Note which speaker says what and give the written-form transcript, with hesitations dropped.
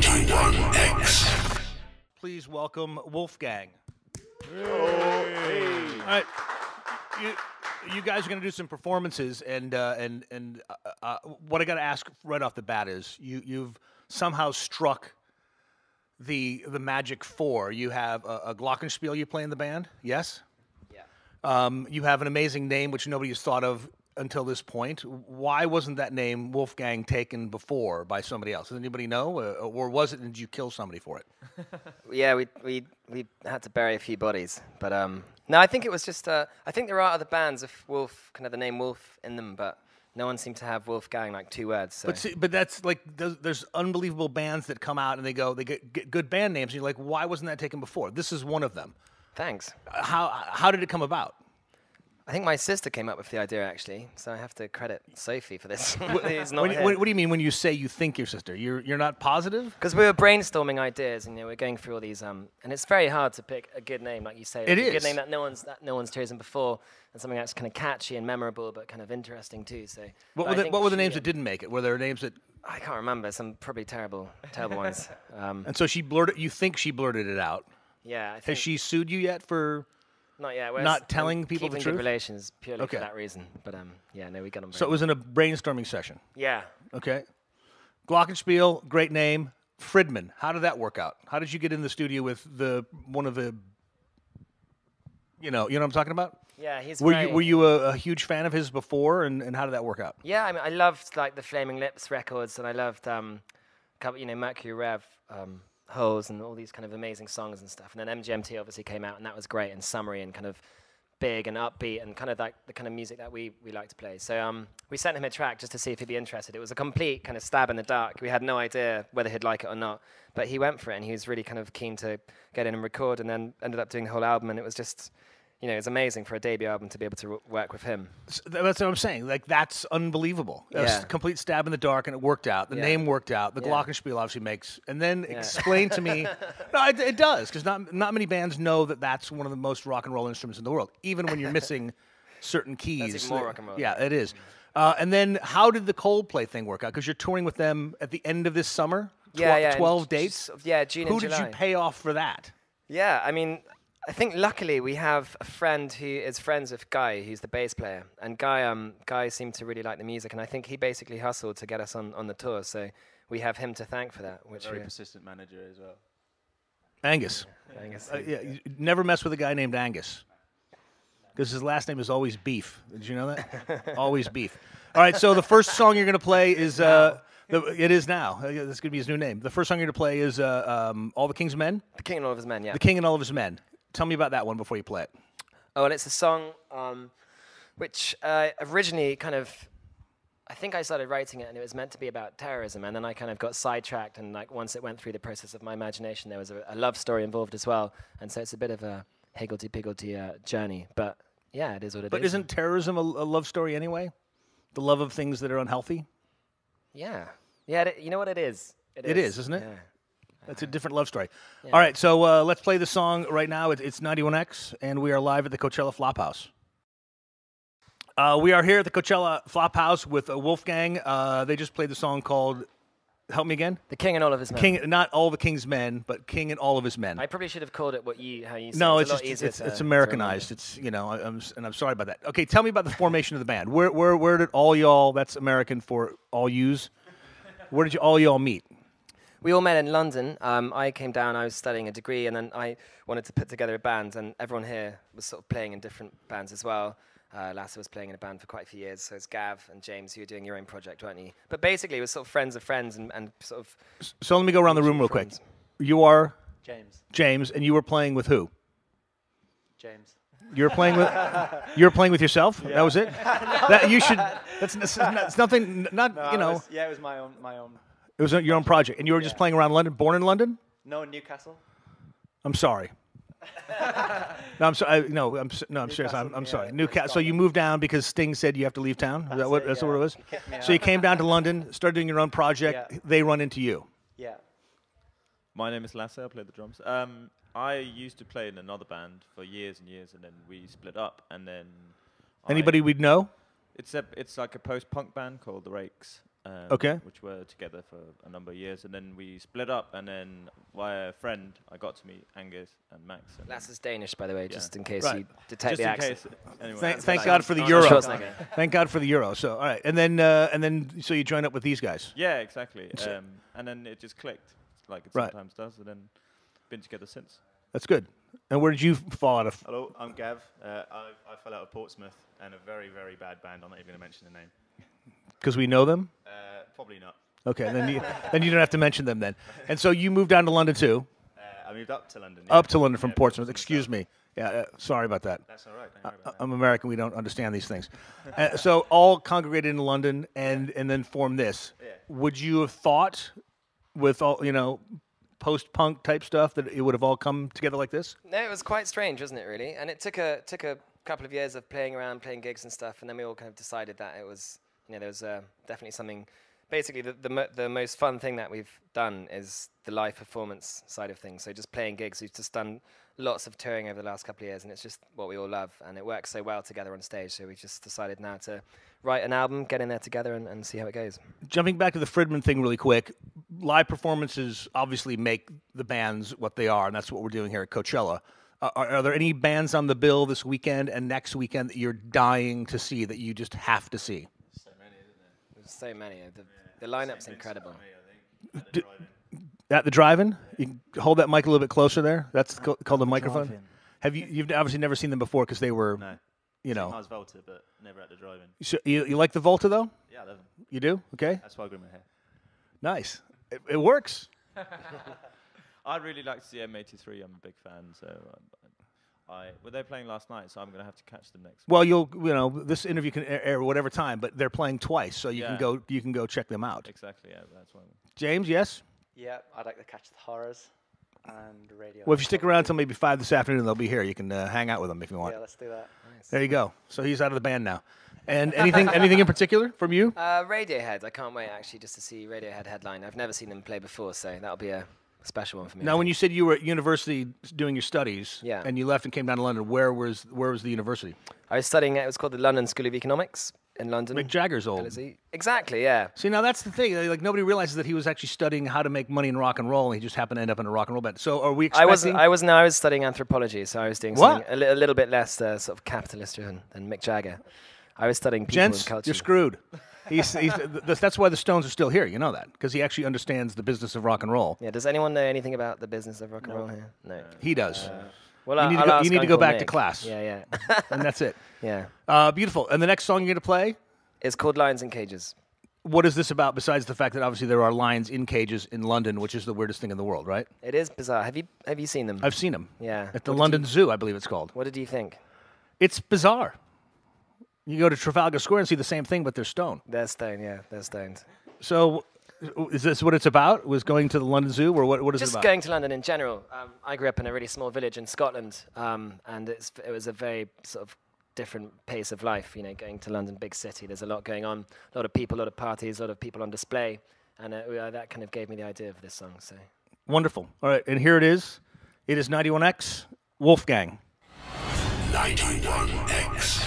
Speaker 1: 91X.
Speaker 2: Please welcome Wolfgang.
Speaker 3: Hey.
Speaker 2: All right, you guys are going to do some performances, and what I got to ask right off the bat is you've somehow struck the magic four. You have a glockenspiel you play in the band, yes?
Speaker 4: Yeah.
Speaker 2: You have an amazing name which nobody has thought of until this point. Why wasn't that name Wolfgang taken before by somebody else? Does anybody know, or was it? And did you kill somebody for it?
Speaker 4: Yeah, we had to bury a few bodies, but no, I think it was just I think there are other bands with Wolf, kind of the name Wolf in them, but no one seemed to have Wolfgang like two words. So.
Speaker 2: But that's like there's unbelievable bands that come out and they get good band names, and you're like, why wasn't that taken before? This is one of them.
Speaker 4: Thanks.
Speaker 2: How did it come about?
Speaker 4: I think my sister came up with the idea, actually, so I have to credit Sophie for this.
Speaker 2: What do you mean when you say you think your sister? You're not positive?
Speaker 4: Because we were brainstorming ideas, and we're going through all these, and it's very hard to pick a good name, like you say.
Speaker 2: It
Speaker 4: a
Speaker 2: is.
Speaker 4: good name that no one's chosen before, and something that's kind of catchy and memorable, but kind of interesting too. So.
Speaker 2: What were the names that didn't make it? Were there names that?
Speaker 4: I can't remember. Some probably terrible ones.
Speaker 2: And so she blurted. You think she blurted it out?
Speaker 4: Yeah. I think
Speaker 2: Has she sued you yet for?
Speaker 4: Not yet.
Speaker 2: Not telling people the
Speaker 4: keeping
Speaker 2: truth?
Speaker 4: good relations purely
Speaker 2: Okay.
Speaker 4: for that reason. But yeah, no, we got them.
Speaker 2: So it was in a brainstorming session.
Speaker 4: Yeah.
Speaker 2: Okay. Glockenspiel, great name. Fridman, how did that work out? How did you get in the studio with one of the? You know what I'm talking about?
Speaker 4: Yeah, he's.
Speaker 2: Were you a huge fan of his before, and how did that work out?
Speaker 4: Yeah, I mean, I loved like the Flaming Lips records, and I loved Mercury Rev. Holes and all these kind of amazing songs and stuff. And then MGMT obviously came out, and that was great and summery and kind of big and upbeat and kind of like the kind of music that we like to play. So we sent him a track just to see if he'd be interested. It was a complete kind of stab in the dark. We had no idea whether he'd like it or not, but he went for it, and he was really kind of keen to get in and record, and then ended up doing the whole album, and it was just, it was amazing for a debut album to be able to work with him.
Speaker 2: That's what I'm saying. Like, that's unbelievable. That was a complete stab in the dark, and it worked out. The name worked out. The Glockenspiel obviously makes. And then explain to me. No, it does, because not many bands know that that's one of the most rock and roll instruments in the world, even when you're missing certain keys.
Speaker 4: That's even more rock and roll.
Speaker 2: Yeah, it is. And then how did the Coldplay thing work out? Because you're touring with them at the end of this summer? 12 dates?
Speaker 4: Yeah, June and July.
Speaker 2: Who did you pay off for that?
Speaker 4: Yeah, I mean, I think luckily we have a friend who is friends with Guy, who's the bass player, and Guy seemed to really like the music, and I think he basically hustled to get us on the tour. So we have him to thank for that. Which
Speaker 3: very persistent manager as well.
Speaker 2: Angus.
Speaker 4: Yeah, Angus.
Speaker 2: You never mess with a guy named Angus, because his last name is always Beef. Did you know that? Always Beef. All right, so the first song you're going to play is it is now. That's going to be his new name. The first song you're going to play is All the King's Men.
Speaker 4: The King and All of His Men. Yeah.
Speaker 2: The King and All of His Men. Tell me about that one before you play it.
Speaker 4: Oh, and it's a song which originally kind of, I think I started writing it and it was meant to be about terrorism, and then I kind of got sidetracked, and like once it went through the process of my imagination, there was a love story involved as well, and so it's a bit of a higgledy-piggledy journey, but yeah, it is what it is.
Speaker 2: But isn't terrorism a love story anyway? The love of things that are unhealthy?
Speaker 4: Yeah. Yeah, you know what it is?
Speaker 2: It is, isn't it?
Speaker 4: Yeah.
Speaker 2: That's a different love story.
Speaker 4: Yeah.
Speaker 2: All right, so let's play the song right now. It's 91X, and we are live at the Coachella Flophouse. We are here at the Coachella Flophouse with Wolfgang. They just played the song called, help me again?
Speaker 4: The King and All of His Men.
Speaker 2: King, not All the King's Men, but King and All of His Men.
Speaker 4: I probably should have called it how you said.
Speaker 2: No,
Speaker 4: it's
Speaker 2: it's Americanized. It's and I'm sorry about that. Okay, tell me about the formation of the band. Where did all y'all? That's American for all yous. Where did all y'all meet?
Speaker 4: We all met in London. I came down, I was studying a degree, and then I wanted to put together a band, and everyone here was sort of playing in different bands as well. Lasse was playing in a band for quite a few years, so it's Gav and James, you were doing your own project, weren't you? But basically, it was sort of friends of friends and sort of...
Speaker 2: So let me go around the room real quick. You are?
Speaker 3: James,
Speaker 2: and you were playing with who?
Speaker 3: James.
Speaker 2: You were playing with yourself? Yeah. That was it? That you should... That's nothing... Not,
Speaker 3: no, it was my own...
Speaker 2: It was your own project, and you were just playing around London. Born in London?
Speaker 3: No, Newcastle.
Speaker 2: I'm sorry. No, I'm sorry. I'm serious. I'm sorry. Newcastle. So you moved down because Sting said you have to leave town. That's what it was. So you came down to London, started doing your own project. Yeah. They run into you.
Speaker 3: Yeah.
Speaker 5: My name is Lasse. I play the drums. I used to play in another band for years and years, and then we split up. And then
Speaker 2: anybody we'd know?
Speaker 5: It's like a post-punk band called The Rakes. which were together for a number of years, and then we split up, and then via a friend, I got to meet Angus and Max. And
Speaker 4: Lass is Danish, by the way, just in case
Speaker 2: Right.
Speaker 4: you detect
Speaker 5: just
Speaker 4: the
Speaker 5: in
Speaker 4: accent.
Speaker 5: case. Anyway.
Speaker 2: Thank God for the Euro.
Speaker 4: Schwarzenegger.
Speaker 2: Thank God for the Euro. So, all right. And then, so you joined up with these guys.
Speaker 5: Yeah, exactly. And then it just clicked, like it sometimes does, and then been together since.
Speaker 2: That's good. And where did you fall out of?
Speaker 1: Hello, I'm Gav. I fell out of Portsmouth and a very, very bad band. I'm not even going to mention the name.
Speaker 2: Because we know them?
Speaker 1: Probably not.
Speaker 2: Okay, then you don't have to mention them then. And so you moved down to London too?
Speaker 1: I moved up to London.
Speaker 2: Up to London from Portsmouth. Excuse me. Yeah, sorry about that.
Speaker 1: That's all right. Don't worry about that.
Speaker 2: I'm American. We don't understand these things. So all congregated in London and then formed this.
Speaker 1: Yeah.
Speaker 2: Would you have thought with all, post-punk type stuff that it would have all come together like this?
Speaker 4: No, it was quite strange, wasn't it, really? And it took a couple of years of playing around, playing gigs and stuff, and then we all kind of decided that it was, there was definitely something. Basically, the most fun thing that we've done is the live performance side of things. So just playing gigs. We've just done lots of touring over the last couple of years, and it's just what we all love, and it works so well together on stage. So we just decided now to write an album, get in there together, and see how it goes.
Speaker 2: Jumping back to the Fridman thing really quick, live performances obviously make the bands what they are, and that's what we're doing here at Coachella. Are there any bands on the bill this weekend and next weekend that you're dying to see, that you just have to see?
Speaker 1: So many, isn't there?
Speaker 4: There's so many. The lineup's incredible.
Speaker 2: At the drive-in? You can hold that mic a little bit closer there. That's called a microphone. You've obviously never seen them before because they were,
Speaker 1: No. I was Volta, but never at the drive-in.
Speaker 2: So you like the Volta though?
Speaker 1: Yeah, I love them.
Speaker 2: You do? Okay.
Speaker 1: That's why I grew my hair.
Speaker 2: Nice. It works.
Speaker 5: I'd really like to see M83. I'm a big fan, so they're playing last night, so I'm going to have to catch them next week.
Speaker 2: Well, this interview can air whatever time, but they're playing twice, so you can go check them out.
Speaker 5: Exactly, yeah, that's why.
Speaker 2: James, yes?
Speaker 3: Yeah, I'd like to catch the Horrors and Radio.
Speaker 2: Well, if you stick around until maybe 5 this afternoon, they'll be here. You can hang out with them if you want.
Speaker 3: Yeah, let's do that.
Speaker 4: Nice.
Speaker 2: There you go. So he's out of the band now. And anything in particular from you?
Speaker 4: Radiohead. I can't wait, actually, just to see Radiohead headline. I've never seen them play before, so that'll be a special one for me.
Speaker 2: Now, when you said you were at university doing your studies, and you left and came down to London, where was the university?
Speaker 4: I was studying. It was called the London School of Economics in London.
Speaker 2: Mick Jagger's old.
Speaker 4: Exactly, yeah.
Speaker 2: See, now that's the thing. Like nobody realizes that he was actually studying how to make money in rock and roll, and he just happened to end up in a rock and roll band. So, are we expecting?
Speaker 4: I was studying anthropology, so I was doing something a little bit less sort of capitalist-driven than Mick Jagger. I was studying people and culture.
Speaker 2: You're screwed. That's why the Stones are still here. You know that because he actually understands the business of rock and roll.
Speaker 4: Yeah. Does anyone know anything about the business of rock and roll here? No.
Speaker 2: He does.
Speaker 4: Well,
Speaker 2: you need to go back
Speaker 4: Nick.
Speaker 2: to class.
Speaker 4: Yeah.
Speaker 2: And that's it.
Speaker 4: Yeah.
Speaker 2: Beautiful. And the next song you're going to play?
Speaker 4: It's called Lions in Cages.
Speaker 2: What is this about besides the fact that obviously there are lions in cages in London, which is the weirdest thing in the world, right?
Speaker 4: It is bizarre. Have you seen them?
Speaker 2: I've seen them.
Speaker 4: Yeah.
Speaker 2: At the London Zoo, I believe it's called.
Speaker 4: What did you think?
Speaker 2: It's bizarre. You go to Trafalgar Square and see the same thing, but they're stone.
Speaker 4: They're stone, yeah. They're stoned.
Speaker 2: So is this what it's about? Was going to the London Zoo, or what is it about?
Speaker 4: Just going to London in general. I grew up in a really small village in Scotland, and it was a very sort of different pace of life, going to London, big city. There's a lot going on, a lot of people, a lot of parties, a lot of people on display, and that kind of gave me the idea of this song. So
Speaker 2: wonderful. All right, and here it is. It is 91X, Wolfgang.
Speaker 6: 91X.